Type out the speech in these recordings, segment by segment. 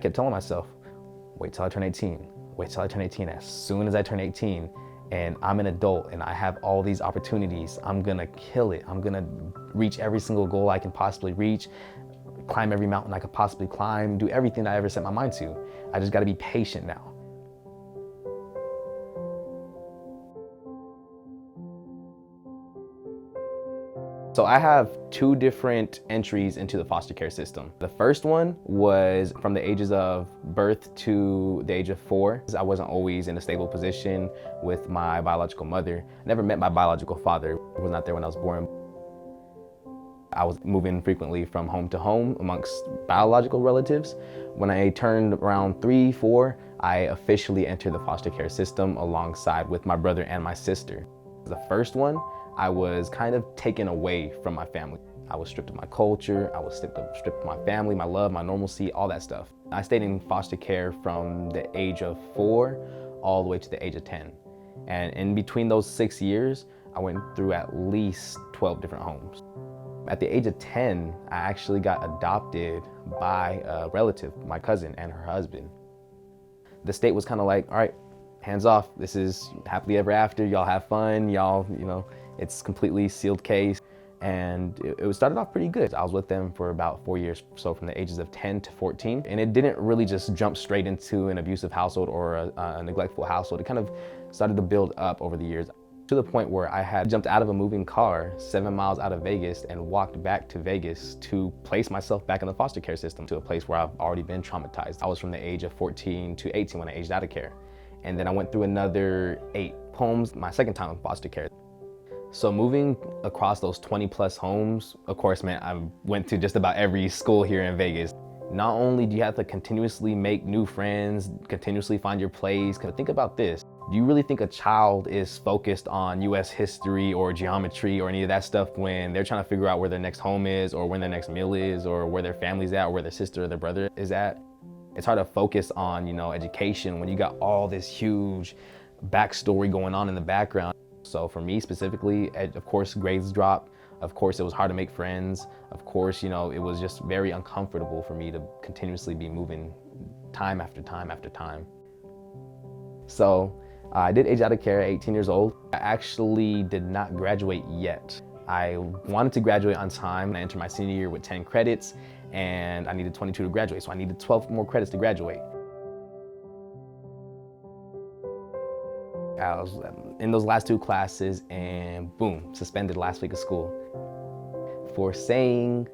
kept telling myself, wait till I turn 18, wait till I turn 18. As soon as I turn 18 and I'm an adult and I have all these opportunities, I'm gonna kill it. I'm gonna reach every single goal I can possibly reach, climb every mountain I could possibly climb, do everything I ever set my mind to. I just gotta be patient now. So I have two different entries into the foster care system. The first one was from the ages of birth to the age of 4. I wasn't always in a stable position with my biological mother. I never met my biological father. He was not there when I was born. I was moving frequently from home to home amongst biological relatives. When I turned around 3, 4, I officially entered the foster care system alongside with my brother and my sister. The first one, I was kind of taken away from my family. I was stripped of my culture, I was stripped of my family, my love, my normalcy, all that stuff. I stayed in foster care from the age of 4 all the way to the age of 10. And in between those 6 years, I went through at least 12 different homes. At the age of 10, I actually got adopted by a relative, my cousin and her husband. The state was kind of like, all right, hands off. This is happily ever after. Y'all have fun. Y'all, it's completely sealed case. And it started off pretty good. I was with them for about 4 years, so from the ages of 10 to 14. And it didn't really just jump straight into an abusive household or a neglectful household. It kind of started to build up over the years, to the point where I had jumped out of a moving car 7 miles out of Vegas and walked back to Vegas to place myself back in the foster care system, to a place where I've already been traumatized. I was from the age of 14 to 18 when I aged out of care. And then I went through another 8 homes, my second time in foster care. So moving across those 20 plus homes, of course, man, I went to just about every school here in Vegas. Not only do you have to continuously make new friends, continuously find your place, because think about this. Do you really think a child is focused on US history or geometry or any of that stuff when they're trying to figure out where their next home is or when their next meal is or where their family's at or where their sister or their brother is at? It's hard to focus on, education when you got all this huge backstory going on in the background. So for me specifically, of course, grades dropped. Of course, it was hard to make friends. Of course, it was just very uncomfortable for me to continuously be moving time after time after time. So I did age out of care at 18 years old. I actually did not graduate yet. I wanted to graduate on time. I entered my senior year with 10 credits and I needed 22 to graduate. So I needed 12 more credits to graduate. I was in those last 2 classes and boom, suspended last week of school for saying,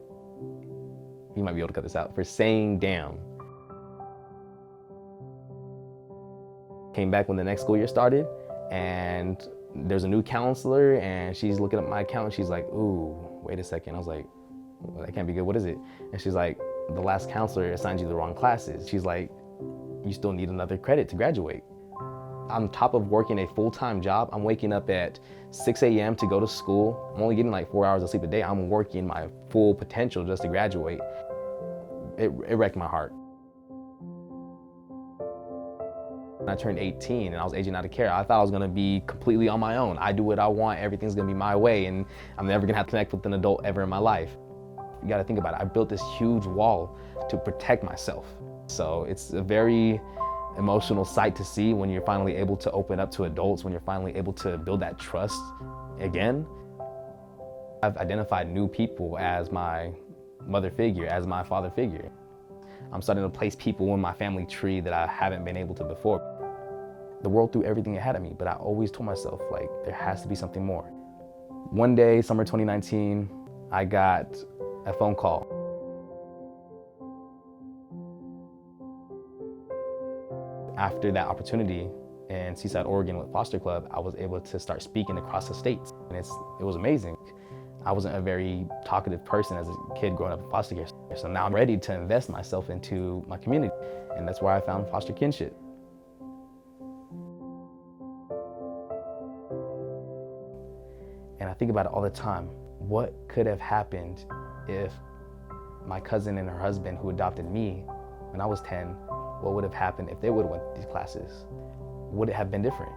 you might be able to cut this out, for saying damn. Came back when the next school year started and there's a new counselor and she's looking at my account and she's like, ooh, wait a second. I was like, well, that can't be good, what is it? And she's like, the last counselor assigned you the wrong classes. She's like, you still need another credit to graduate. On top of working a full-time job, I'm waking up at 6 a.m. to go to school. I'm only getting like 4 hours of sleep a day. I'm working my full potential just to graduate. It wrecked my heart. When I turned 18 and I was aging out of care, I thought I was gonna be completely on my own. I do what I want, everything's gonna be my way, and I'm never gonna have to connect with an adult ever in my life. You gotta think about it. I built this huge wall to protect myself. So it's a very emotional sight to see when you're finally able to open up to adults, when you're finally able to build that trust again. I've identified new people as my mother figure, as my father figure. I'm starting to place people in my family tree that I haven't been able to before. The world threw everything it had at me, but I always told myself, like, there has to be something more. One day, summer 2019, I got a phone call. After that opportunity in Seaside, Oregon with Foster Club, I was able to start speaking across the states, and it was amazing. I wasn't a very talkative person as a kid growing up in foster care, so now I'm ready to invest myself into my community, and that's where I found foster kinship. And I think about it all the time. What could have happened if my cousin and her husband who adopted me when I was 10, what would have happened if they would have went to these classes? Would it have been different?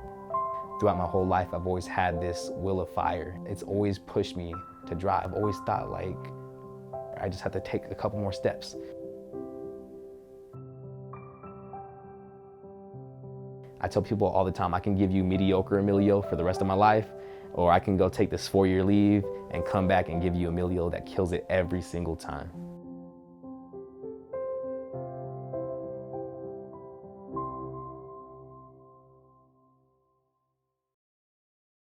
Throughout my whole life, I've always had this will of fire. It's always pushed me to drive. I've always thought, like, I just have to take a couple more steps. I tell people all the time, I can give you mediocre Emilio for the rest of my life, or I can go take this 4-year leave and come back and give you Emilio that kills it every single time.